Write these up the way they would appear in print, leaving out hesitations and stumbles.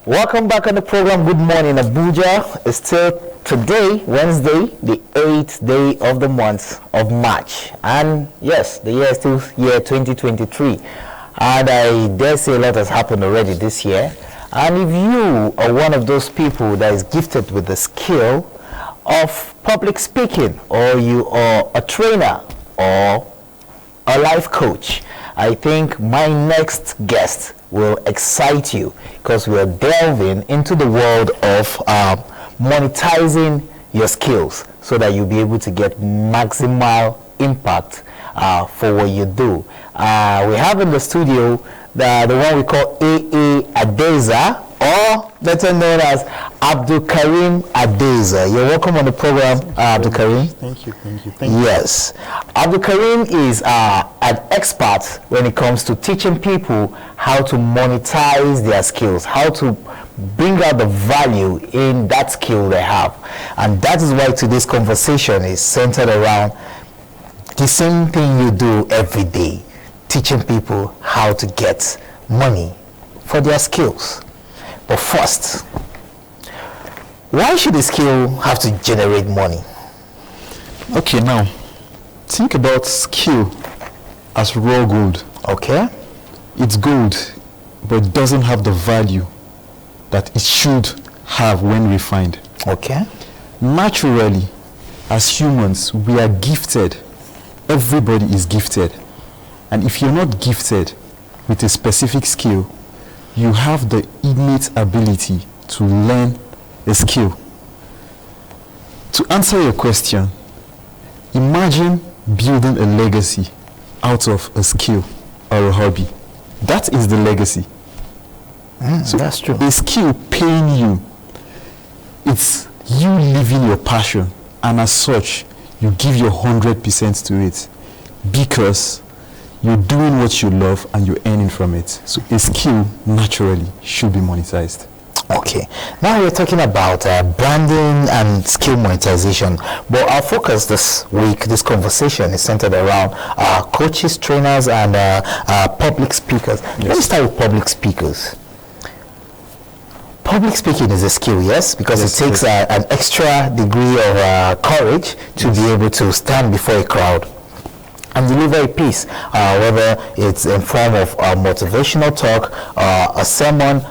Welcome back on the program. Good morning, Abuja. It's still today, Wednesday, the 8th day of the month of March. And yes, the year is still year 2023. And I dare say a lot has happened already this year. And if you are one of those people that is gifted with the skill of public speaking, or you are a trainer or a life coach, I think my next guest will excite you because we are delving into the world of monetizing your skills so that you'll be able to get maximal impact for what you do. We have in the studio the one we call A.A Adeiza, or better known as Abdulkarim Adeiza. You're welcome on the program, Abdulkarim. Thank you. Yes. Abdulkarim is an expert when it comes to teaching people how to monetize their skills, how to bring out the value in that skill they have. And that is why today's conversation is centered around the same thing you do every day, teaching people how to get money for their skills. But first, why should a skill have to generate money? Okay, now, think about skill as raw gold. Okay. It's gold, but it doesn't have the value that it should have when refined. Okay. Naturally, as humans, we are gifted. Everybody is gifted. And if you're not gifted with a specific skill, you have the innate ability to learn a skill. To answer your question, imagine building a legacy out of a skill or a hobby. That is the legacy. So that's true. A skill paying you, it's you living your passion, and as such, you give your 100% to it because you're doing what you love and you're earning from it. So a skill naturally should be monetized. Okay. Now we're talking about branding and skill monetization. But our focus this week, this conversation, is centered around coaches, trainers, and public speakers. Yes. Let me start with public speakers. Public speaking is a skill, yes, because Yes, it takes an extra degree of courage to be able to stand before a crowd and deliver a piece, whether it's in form of a motivational talk, a sermon,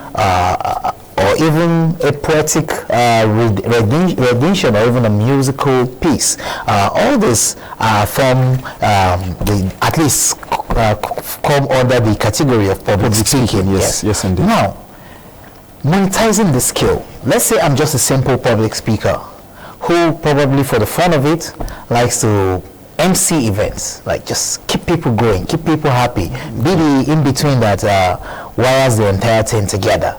or even a poetic rendition, or even a musical piece. All this from at least come under the category of public speaking. Yes, indeed. Now, monetizing the skill. Let's say I'm just a simple public speaker who probably for the fun of it likes to MC events, like just keep people going, keep people happy, be the in-between that wires the entire thing together.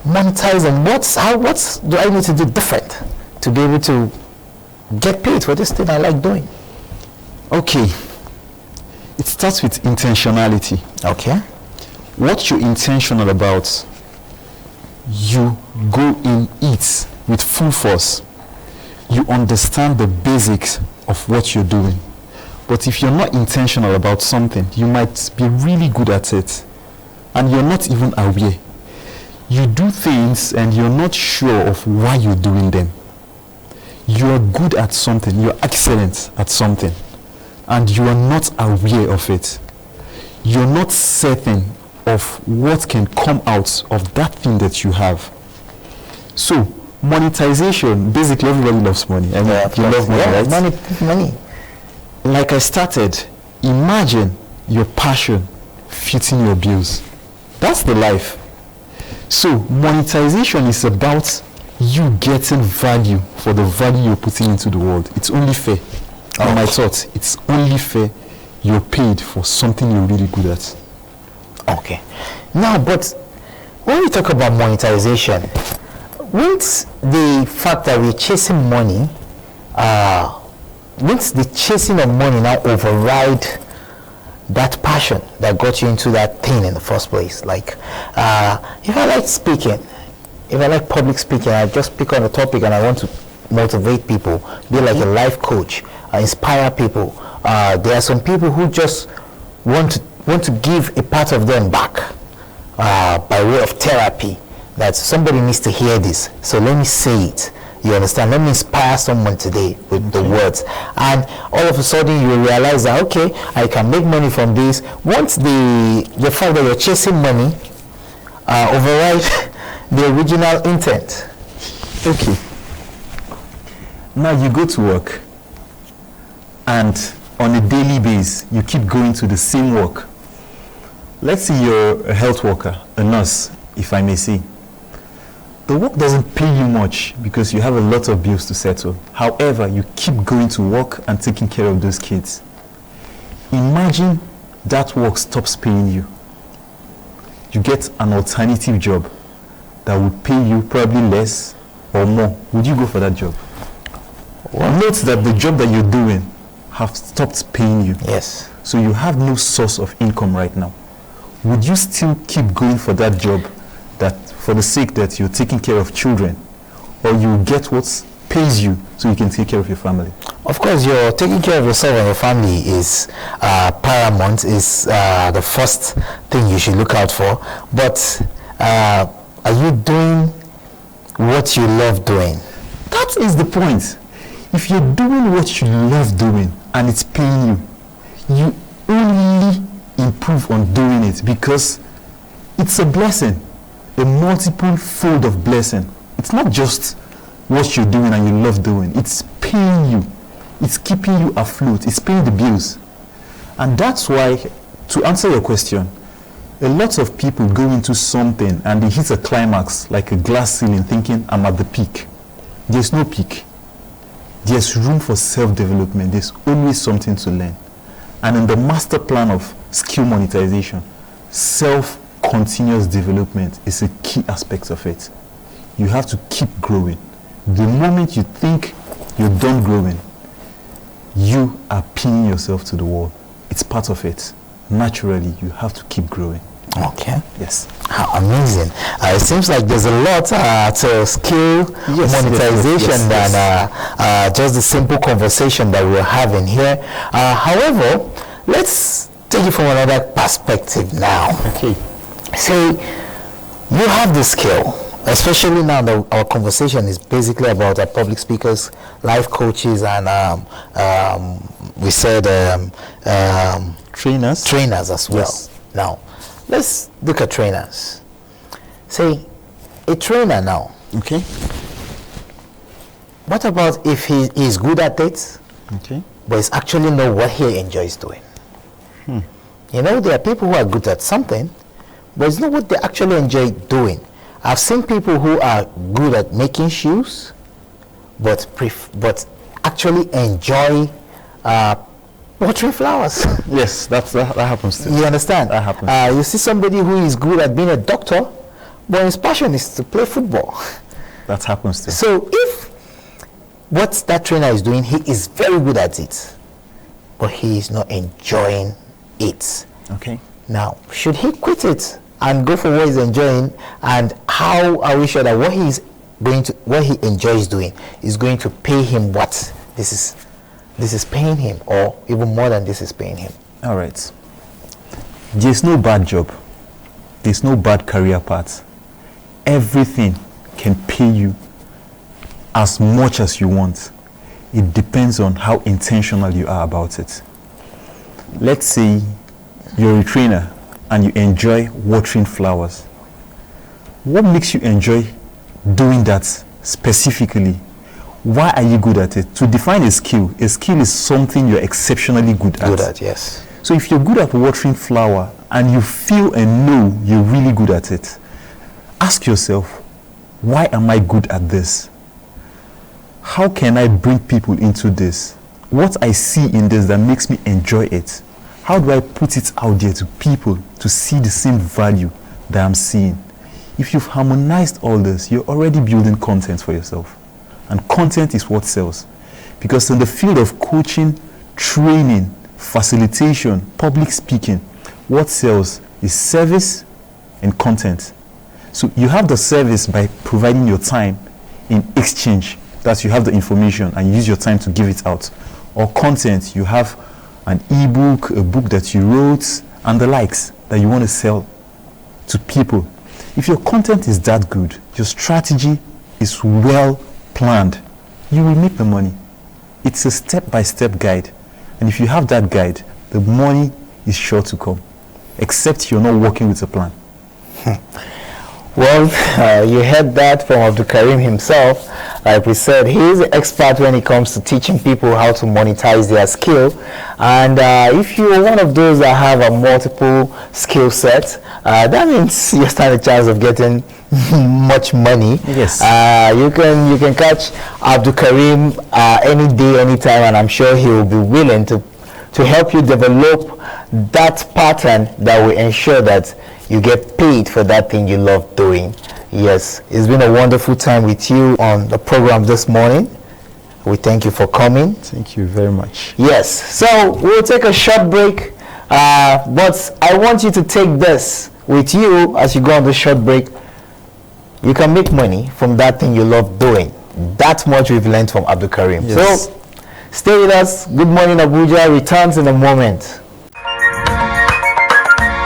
Monetizing, what do I need to do different to be able to get paid for this thing I like doing? Okay, it starts with intentionality. Okay. What you're intentional about, you go in it with full force. You understand the basics of what you're doing. But if you're not intentional about something, you might be really good at it and you're not even aware. You do things and you're not sure of why you're doing them. You're good at something, you're excellent at something, and you are not aware of it. You're not certain of what can come out of that thing that you have. So monetization, basically everybody loves money. I mean, you love money, right? Money. Like I started, imagine your passion fitting your bills. That's the life. So monetization is about you getting value for the value you're putting into the world. It's only fair. On my thoughts, it's only fair you're paid for something you're really good at. Okay. Now, but when we talk about monetization, won't the fact that we're chasing money, won't the chasing of money now override that passion that got you into that thing in the first place? Like, if I like speaking, if I like public speaking, I just pick on a topic and I want to motivate people, be like a life coach, inspire people. There are some people who just want to give a part of them back by way of therapy. that somebody needs to hear this. So let me say it. You understand? Let me inspire someone today with the words. And all of a sudden you realize that, okay, I can make money from this. Once the fact that you're chasing money override the original intent. Okay. Now you go to work, and on a daily basis, you keep going to the same work. Let's say you're a health worker, a nurse, if I may say. The work doesn't pay you much because you have a lot of bills to settle. However, you keep going to work and taking care of those kids. Imagine that work stops paying you. You get an alternative job that would pay you probably less or more. Would you go for that job? Note that the job that you're doing have stopped paying you. Yes. So you have no source of income right now. Would you still keep going for that job that for the sake that you're taking care of children, or you get what pays you so you can take care of your family? Of course, you're taking care of yourself and your family is paramount, is the first thing you should look out for. But are you doing what you love doing? That is the point. If you're doing what you love doing and it's paying you, you only improve on doing it because it's a blessing, a multiple fold of blessing. It's not just what you're doing and you love doing. It's paying you. It's keeping you afloat. It's paying the bills. And that's why, to answer your question, a lot of people go into something and they hit a climax like a glass ceiling thinking, I'm at the peak. There's no peak. There's room for self-development. There's always something to learn. And in the master plan of skill monetization, self-continuous development is a key aspect of it. You have to keep growing. The moment you think you're done growing, you are pinning yourself to the wall. It's part of it. Naturally, you have to keep growing. Okay. Yes. How amazing. It seems like there's a lot to skill monetization than just the simple conversation that we're having here. However, let's take it from another perspective now. Okay. Say, you have the skill, especially now that our conversation is basically about public speakers, life coaches, and we said trainers as well. Yes. Now, let's look at trainers. Say, a trainer now. Okay. What about if he is good at it, okay, but it's actually not what he enjoys doing? You know, there are people who are good at something, but it's not what they actually enjoy doing. I've seen people who are good at making shoes, but actually enjoy watering flowers. Yes, that happens too. You understand? That happens. You see somebody who is good at being a doctor, but his passion is to play football. That happens too. So if what that trainer is doing, he is very good at it, but he is not enjoying it. Okay. Now, should he quit it and go for what he's enjoying? And how are we sure that what he enjoys doing is going to pay him what this is paying him, or even more than this is paying him? All right. There's no bad job. There's no bad career path. Everything can pay you as much as you want. It depends on how intentional you are about it. Let's say you're a trainer and you enjoy watering flowers. What makes you enjoy doing that specifically? Why are you good at it? To define a skill is something you're exceptionally good at. Good at, yes. So if you're good at watering flower and you feel and know you're really good at it, ask yourself, why am I good at this? How can I bring people into this? What I see in this that makes me enjoy it, how do I put it out there to people to see the same value that I'm seeing? If you've harmonized all this, you're already building content for yourself. And content is what sells. Because in the field of coaching, training, facilitation, public speaking, what sells is service and content. So you have the service by providing your time in exchange. That you have the information and use your time to give it out. Or content, you have an ebook, a book that you wrote, and the likes that you want to sell to people. If your content is that good, your strategy is well planned, you will make the money. It's a step-by-step guide. And if you have that guide, the money is sure to come, except you're not working with a plan. Well, you heard that from Abdul Karim himself. Like we said, he is an expert when it comes to teaching people how to monetize their skill. And if you're one of those that have a multiple skill set, that means you stand a chance of getting much money. Yes. You can catch Abdul Karim any day, anytime, and I'm sure he will be willing to help you develop that pattern that will ensure that you get paid for that thing you love doing. Yes, it's been a wonderful time with you on the program this morning. We thank you for coming. Thank you very much. Yes, so we'll take a short break, but I want you to take this with you as you go on the short break. You can make money from that thing you love doing. That much we've learned from Abdul Karim. Yes. So stay with us. Good Morning Abuja returns in a moment.